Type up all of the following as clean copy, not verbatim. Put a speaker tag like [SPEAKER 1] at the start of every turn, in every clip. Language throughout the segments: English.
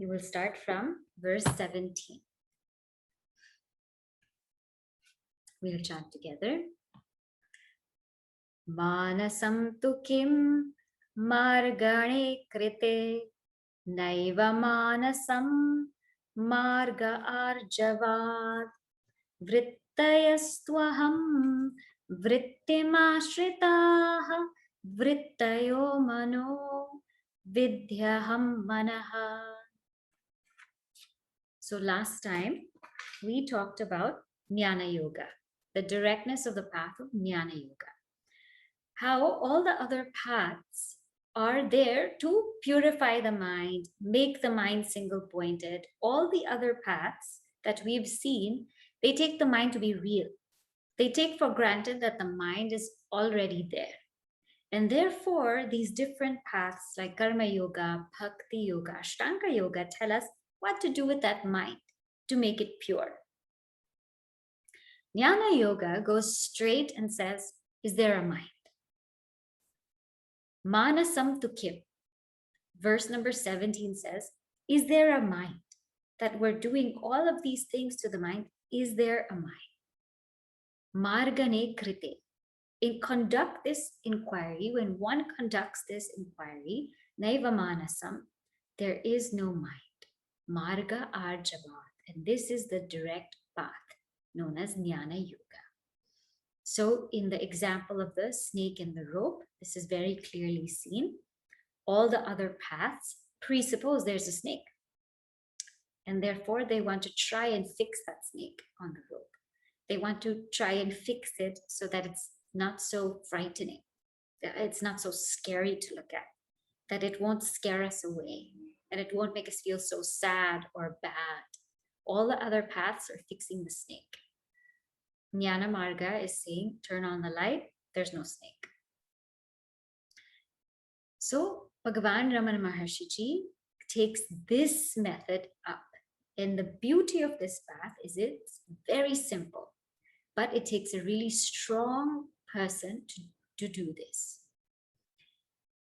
[SPEAKER 1] You will start from verse 17. We'll chant together. Manasam tu kim margane krite naiva manasam marga arjavad vrittayastvaham vrittimashritah vrittayo mano vidyaham manaha. So last time we talked about Jnana Yoga, the directness of the path of Jnana Yoga. How all the other paths are there to purify the mind, make the mind single-pointed. All the other paths that we've seen, they take the mind to be real. They take for granted that the mind is already there. And therefore, these different paths like Karma Yoga, Bhakti Yoga, Ashtanga Yoga tell us what to do with that mind to make it pure. Jnana Yoga goes straight and says, is there a mind? Manasam tu kim. Verse number 17 says, is there a mind? That we're doing all of these things to the mind, is there a mind? Margane krite. Conduct this inquiry, when one conducts this inquiry, naiva manasam, there is no mind. Marga arjavat. And this is the direct path known as Jnana Yoga. So in the example of the snake and the rope, this is very clearly seen. All the other paths presuppose there's a snake. And therefore they want to try and fix that snake on the rope. They want to try and fix it so that it's not so frightening, that it's not so scary to look at, that it won't scare us away, and it won't make us feel so sad or bad. All the other paths are fixing the snake. Jnana Marga is saying, turn on the light, there's no snake. So Bhagavan Ramana Maharishi takes this method up. And the beauty of this path is it's very simple, but it takes a really strong person to do this.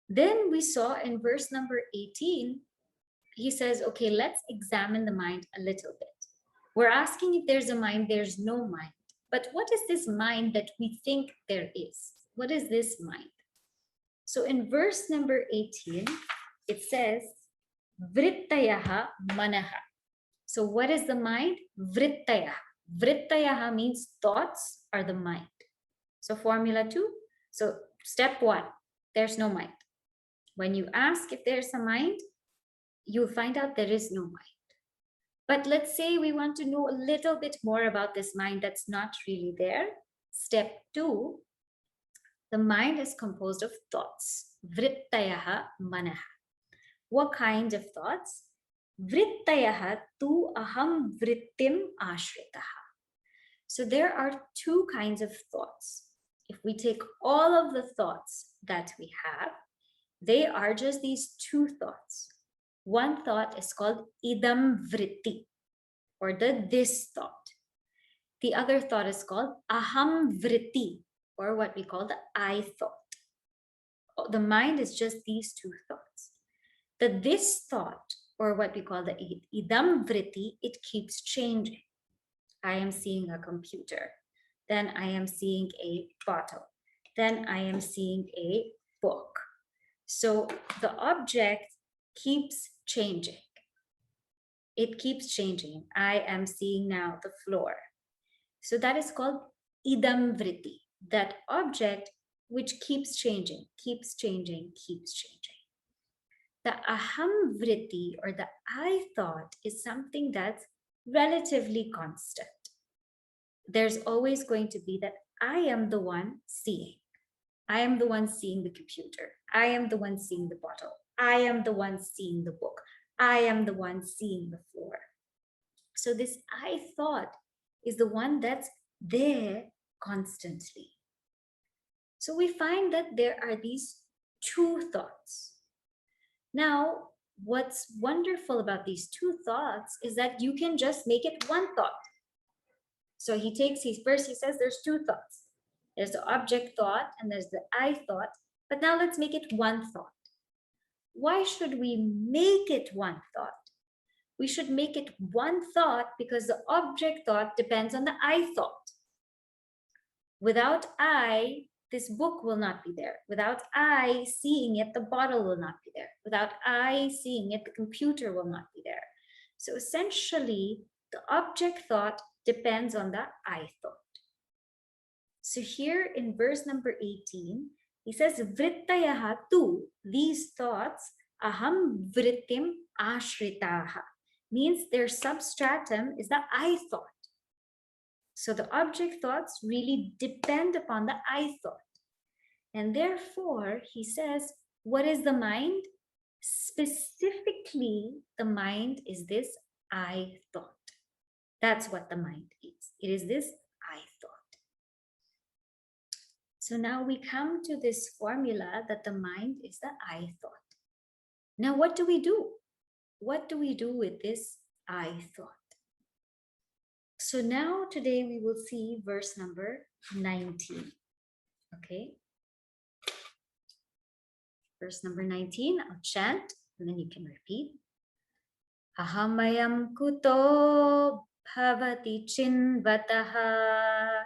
[SPEAKER 1] Then we saw in verse number 18, he says, okay, let's examine the mind a little bit. We're asking if there's a mind, there's no mind. But what is this mind that we think there is? What is this mind? So in verse number 18, it says, Vrittayaha manaha. So what is the mind? Vrittayaha. Vrittayaha means thoughts are the mind. So formula 2. So step 1, there's no mind. When you ask if there's a mind, you'll find out there is no mind. But let's say we want to know a little bit more about this mind that's not really there. Step 2, the mind is composed of thoughts. Vrittayaha manaha. What kind of thoughts? Vrittayaha tu aham vrittim ashritaha. So there are 2 kinds of thoughts. If we take all of the thoughts that we have, they are just these 2 thoughts. One thought is called idam vritti, or the this thought. The other thought is called aham vritti, or what we call the I thought. The mind is just these 2 thoughts. The this thought, or what we call the idam vritti, it keeps changing. I am seeing a computer. Then I am seeing a bottle. Then I am seeing a book. So the object keeps changing. It keeps changing. I am seeing now the floor. So that is called idam vritti, that object which keeps changing, keeps changing, keeps changing. The aham vritti, or the I thought, is something that's relatively constant. There's always going to be that I am the one seeing. I am the one seeing the computer. I am the one seeing the bottle. I am the one seeing the book. I am the one seeing the floor. So this I thought is the one that's there constantly. So we find that there are these 2 thoughts. Now, what's wonderful about these 2 thoughts is that you can just make it 1 thought. So he says there's 2 thoughts. There's the object thought and there's the I thought, but now let's make it 1 thought. Why should we make it 1 thought? we should make it one thought, because the object thought depends on the I thought. Without I, this book will not be there. Without I seeing it, the bottle will not be there. Without I seeing it, the computer will not be there. So essentially, the object thought depends on the I thought. So here in verse number 18, he says, vrittayaha tu, these thoughts, aham vrittim ashritaha, means their substratum is the I thought. So the object thoughts really depend upon the I thought. And therefore, he says, what is the mind? Specifically, the mind is this I thought. That's what the mind is. It is this I thought. So now we come to this formula that the mind is the I thought. Now, what do we do? What do we do with this I thought? So now today we will see verse number 19. Okay. Verse number 19, I'll chant and then you can repeat. Ahamayam kuto bhavati chinvataha.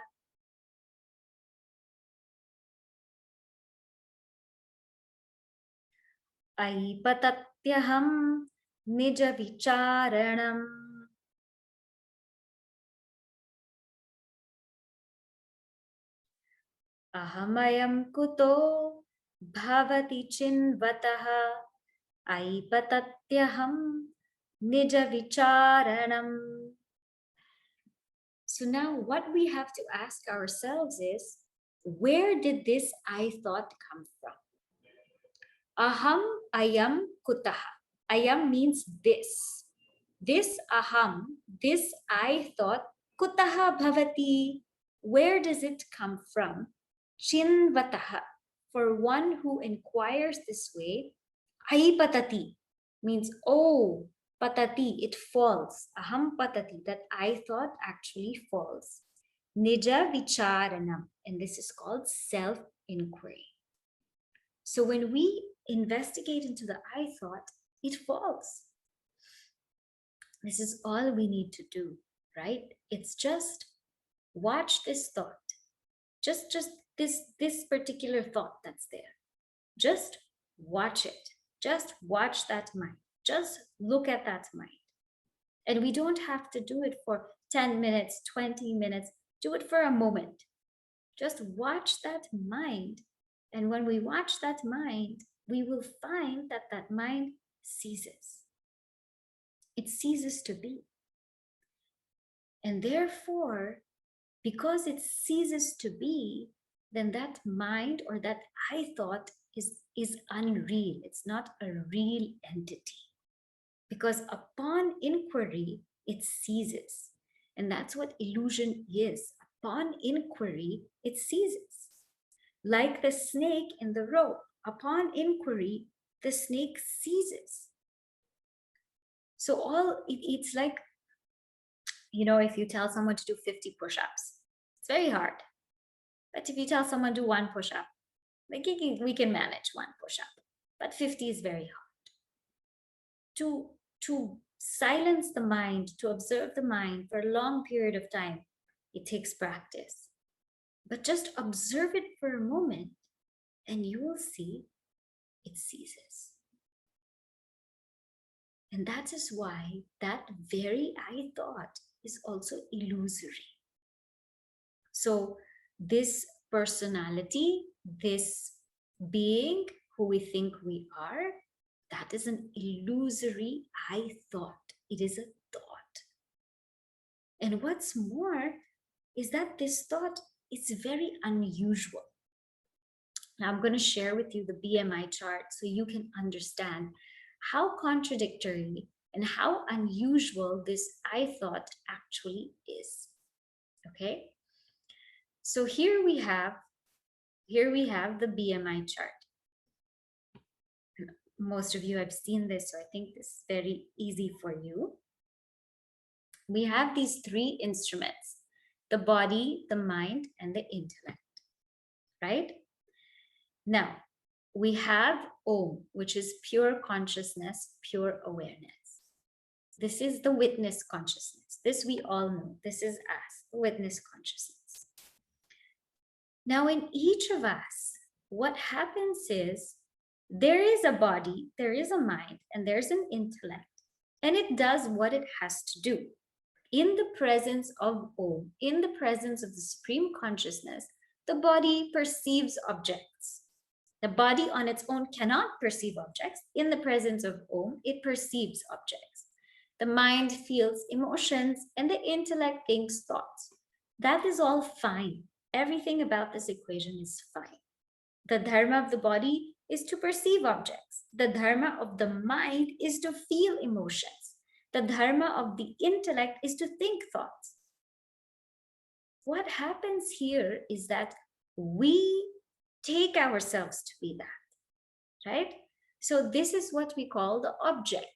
[SPEAKER 1] Aipatatyaham nija vicharanam. Ahamayam kuto bhavati chinvataha. Aipatatyaham nija vicharanam. So now what we have to ask ourselves is, where did this I thought come from? Aham ayam kutaha. Ayam means this. This aham, this I thought, kutaha bhavati. Where does it come from? Chinvataha. For one who inquires this way, aipatati means, oh, patati, it falls. Aham patati, that I thought actually falls. Nija vicharanam, and this is called self-inquiry. So when we investigate into the I thought, it falls. This is all we need to do, right? It's just watch this thought. Just this particular thought that's there. Just watch it. Just watch that mind. Just look at that mind. And we don't have to do it for 10 minutes, 20 minutes. Do it for a moment. Just watch that mind. And when we watch that mind, we will find that that mind ceases. It ceases to be. And therefore, because it ceases to be, then that mind or that I thought is unreal. It's not a real entity. Because upon inquiry, it ceases. And that's what illusion is. Upon inquiry, it ceases. Like the snake in the rope, upon inquiry, the snake ceases. So it's like, if you tell someone to do 50 push-ups, it's very hard. But if you tell someone to do one push-up, like we can manage one push-up, but 50 is very hard. To silence the mind, to observe the mind for a long period of time, it takes practice. But just observe it for a moment and you will see it ceases. And that is why that very I thought is also illusory. So this personality, this being who we think we are, that is an illusory I thought. It is a thought. And what's more is that this thought is very unusual. Now I'm going to share with you the BMI chart so you can understand how contradictory and how unusual this I thought actually is. Okay? So here we have the BMI chart. Most of you have seen this, so I think this is very easy for you. We have these three instruments: the body, the mind, and the intellect, right? Now, we have Om, which is pure consciousness, pure awareness. This is the witness consciousness. This we all know. This is us, the witness consciousness. Now, in each of us, what happens is there is a body, there is a mind, and there's an intellect, and it does what it has to do. In the presence of Om, in the presence of the Supreme Consciousness, the body perceives objects. The body on its own cannot perceive objects. In the presence of Om, it perceives objects. The mind feels emotions, and the intellect thinks thoughts. That is all fine. Everything about this equation is fine. The dharma of the body is to perceive objects. The dharma of the mind is to feel emotions. The dharma of the intellect is to think thoughts. What happens here is that we take ourselves to be that, right? So this is what we call the object.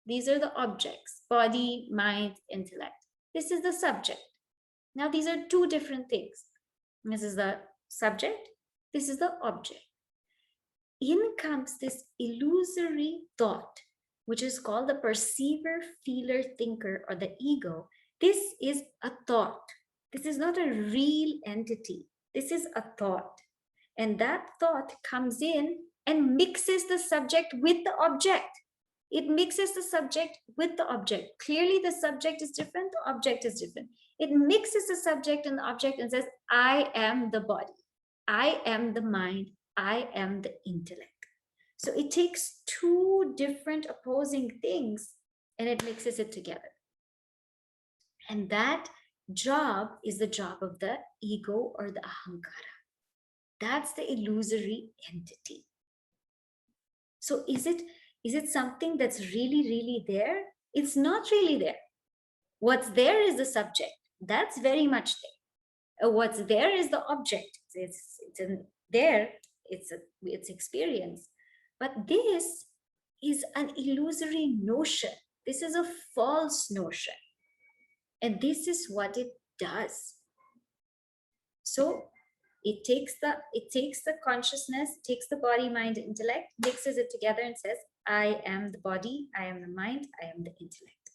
[SPEAKER 1] These are the objects: body, mind, intellect. This is the subject. Now these are two different things. This is the subject. This is the object. In comes this illusory thought, which is called the perceiver, feeler, thinker, or the ego. This is a thought. This is not a real entity. This is a thought. And that thought comes in and mixes the subject with the object. It mixes the subject with the object. Clearly, the subject is different, the object is different. It mixes the subject and the object and says, I am the body, I am the mind, I am the intellect. So it takes two different opposing things and it mixes it together. And that job is the job of the ego or the ahankara. That's the illusory entity. So is it something that's really there? It's not really there. What's there is the subject. That's very much there. What's there is the object. It's there. It's experience. But this is an illusory notion. This is a false notion. And this is what it does. So it takes the consciousness, takes the body, mind, intellect, mixes it together and says, I am the body, I am the mind, I am the intellect.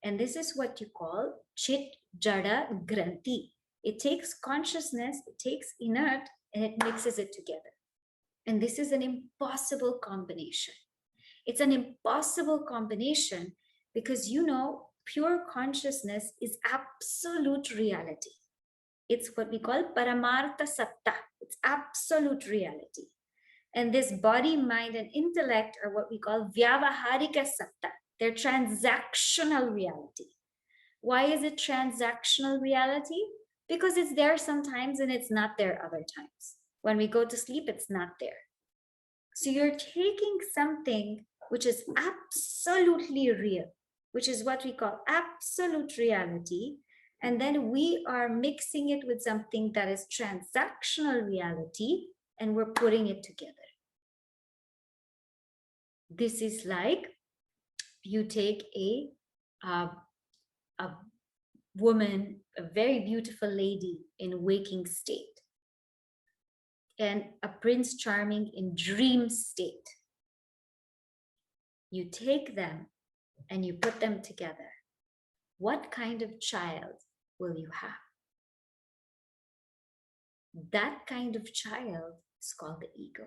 [SPEAKER 1] And this is what you call chit jada granthi. It takes consciousness, it takes inert, and it mixes it together. And this is an impossible combination. It's an impossible combination because, pure consciousness is absolute reality. It's what we call paramartha satta. It's absolute reality. And this body, mind, and intellect are what we call vyavaharika satta. They're transactional reality. Why is it transactional reality? Because it's there sometimes and it's not there other times. When we go to sleep, it's not there. So you're taking something which is absolutely real, which is what we call absolute reality, and then we are mixing it with something that is transactional reality, and we're putting it together. This is like you take a woman, a very beautiful lady in waking state, and a Prince Charming in dream state. You take them and you put them together. What kind of child will you have? That kind of child is called the ego.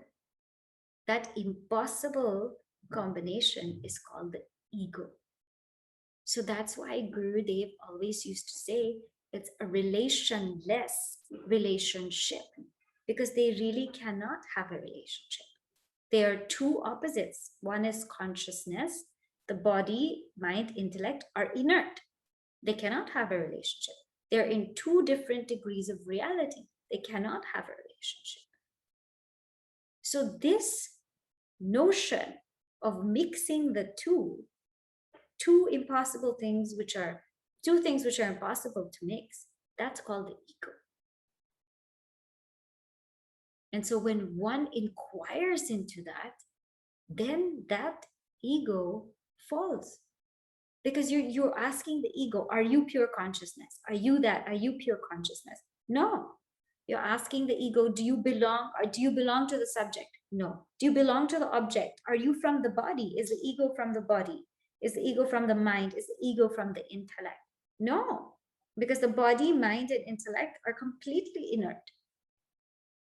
[SPEAKER 1] That impossible combination is called the ego. So that's why Guru Dev always used to say it's a relationless relationship, because they really cannot have a relationship. They are two opposites. One is consciousness. The body, mind, intellect are inert. They cannot have a relationship. They're in two different degrees of reality. They cannot have a relationship. So this notion of mixing the two impossible things, which are two things which are impossible to mix, that's called the ego. And so when one inquires into that, then that ego falls. Because you're asking the ego, are you pure consciousness? Are you that? Are you pure consciousness? No. You're asking the ego, do you belong to the subject? No. Do you belong to the object? Are you from the body? Is the ego from the body? Is the ego from the mind? Is the ego from the intellect? No, because the body, mind, and intellect are completely inert.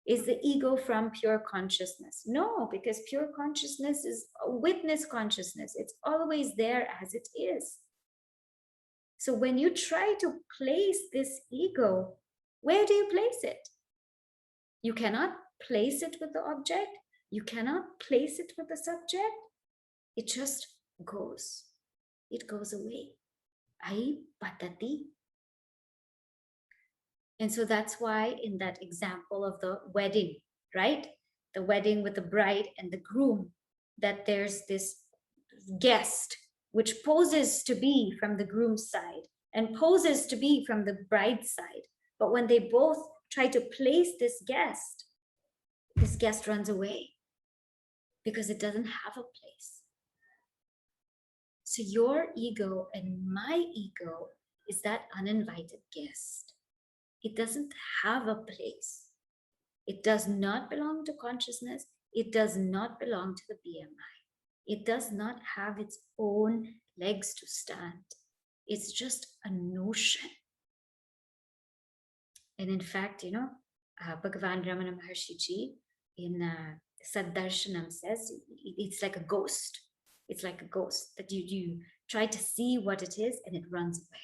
[SPEAKER 1] Is the ego from pure consciousness? No, because pure consciousness is a witness consciousness. It's always there as it is. So when you try to place this ego, where do you place it? You cannot place it with the object. You cannot place it with the subject. It just goes. It goes away. Ai patati. And so that's why in that example of the wedding, right? The wedding with the bride and the groom, that there's this guest which poses to be from the groom's side and poses to be from the bride's side. But when they both try to place this guest runs away because it doesn't have a place. So your ego and my ego is that uninvited guest. It doesn't have a place. It does not belong to consciousness. It does not belong to the BMI. It does not have its own legs to stand. It's just a notion. And in fact, Bhagavan Ramana Maharishi in Saddarshanam says it's like a ghost. It's like a ghost that you try to see what it is and it runs away.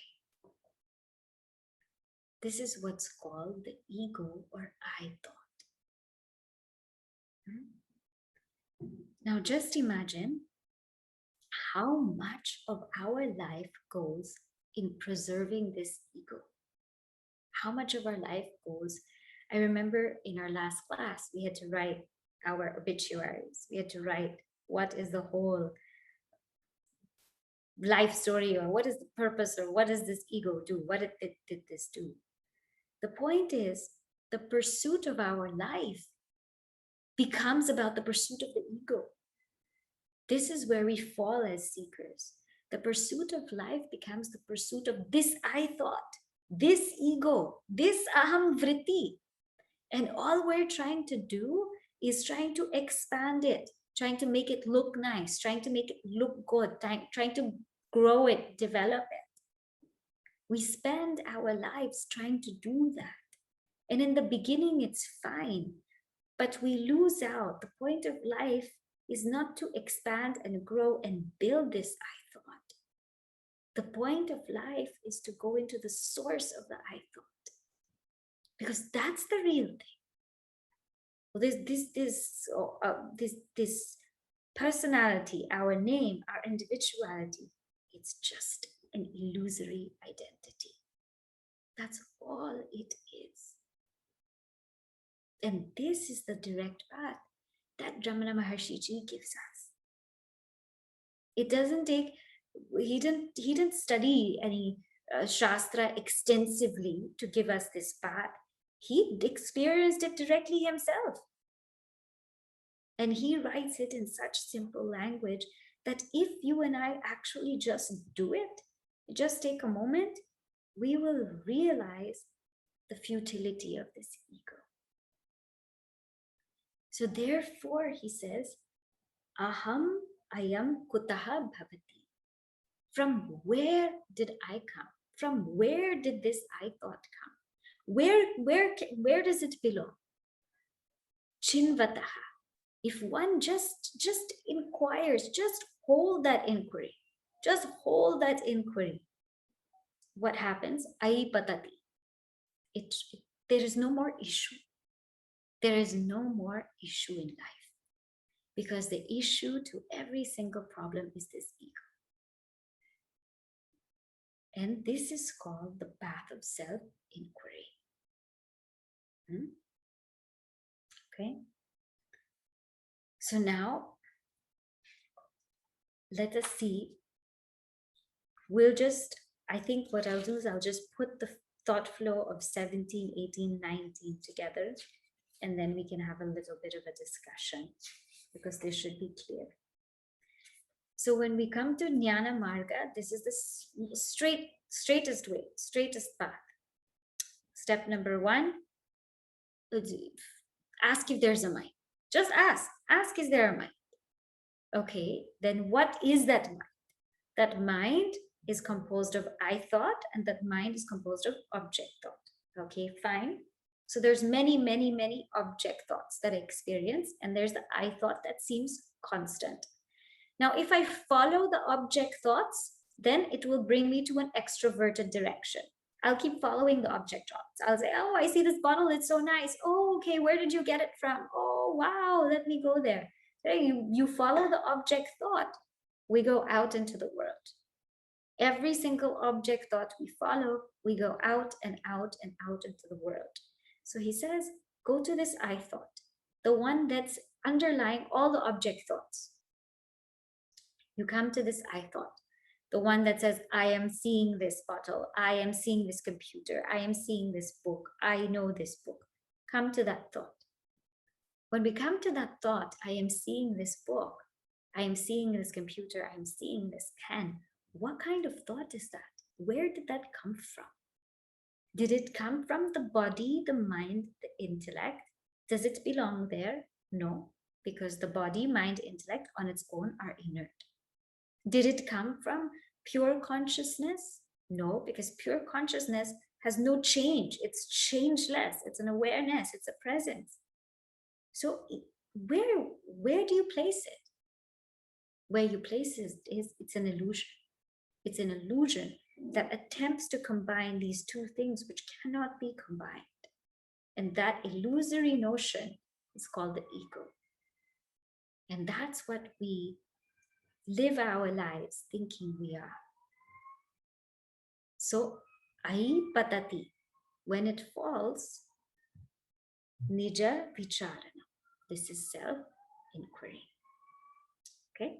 [SPEAKER 1] This is what's called the ego or I thought. Now just imagine how much of our life goes in preserving this ego. How much of our life goes. I remember in our last class, we had to write our obituaries. We had to write what is the whole life story, or what is the purpose, or what does this ego do? What did this do? The point is, the pursuit of our life becomes about the pursuit of the ego. This is where we fall as seekers. The pursuit of life becomes the pursuit of this I thought, this ego, this aham vritti. And all we're trying to do is trying to expand it, trying to make it look nice, trying to make it look good, trying to grow it, develop it. We spend our lives trying to do that. And in the beginning, it's fine, but we lose out. The point of life is not to expand and grow and build this I thought. The point of life is to go into the source of the I thought, because that's the real thing. This personality, our name, our individuality, it's just an illusory identity. That's all it is. And this is the direct path that Ramana Maharishi gives us. It doesn't take, he didn't study any Shastra extensively to give us this path. He experienced it directly himself. And he writes it in such simple language that if you and I actually just do it, just take a moment, we will realize the futility of this ego. So therefore, he says, aham ayam kutaha bhavati. From where did I come? From where did this I thought come? Where does it belong? Chinvataha. If one just inquires, just hold that inquiry. Just hold that inquiry. What happens? Ai patati. There is no more issue. There is no more issue in life, because the issue to every single problem is this ego. And this is called the path of self-inquiry. Okay. So now, let us see. I think what I'll do is I'll just put the thought flow of 17, 18, 19 together, and then we can have a little bit of a discussion, because this should be clear. So when we come to Jnana Marga, this is the straightest way, straightest path. Step number 1, ask if there's a mind. Just ask. Ask, is there a mind? Okay, then what is that mind? that mind is composed of I thought, and that mind is composed of object thought. Okay, fine. So there's many, many, many object thoughts that I experience, and there's the I thought that seems constant. Now, if I follow the object thoughts, then it will bring me to an extroverted direction. I'll keep following the object thoughts. I'll say, oh, I see this bottle, it's so nice. Oh, okay, where did you get it from? Oh, wow, let me go there. You follow the object thought, we go out into the world. Every single object thought we follow, we go out and out and out into the world. So he says, go to this I thought, the one that's underlying all the object thoughts. You come to this I thought, the one that says, I am seeing this bottle, I am seeing this computer, I am seeing this book, I know this book. Come to that thought. When we come to that thought, I am seeing this book, I am seeing this computer, I am seeing this pen. What kind of thought is that? Where did that come from? Did it come from the body, the mind, the intellect? Does it belong there? No, because the body, mind, intellect on its own are inert. Did it come from pure consciousness? No, because pure consciousness has no change. It's changeless. It's an awareness. It's a presence. So where do you place it? Where you place it is it's an illusion. It's an illusion that attempts to combine these two things which cannot be combined. And that illusory notion is called the ego. And that's what we live our lives thinking we are. So, ai patati, when it falls, nija vicharana. This is self-inquiry. Okay?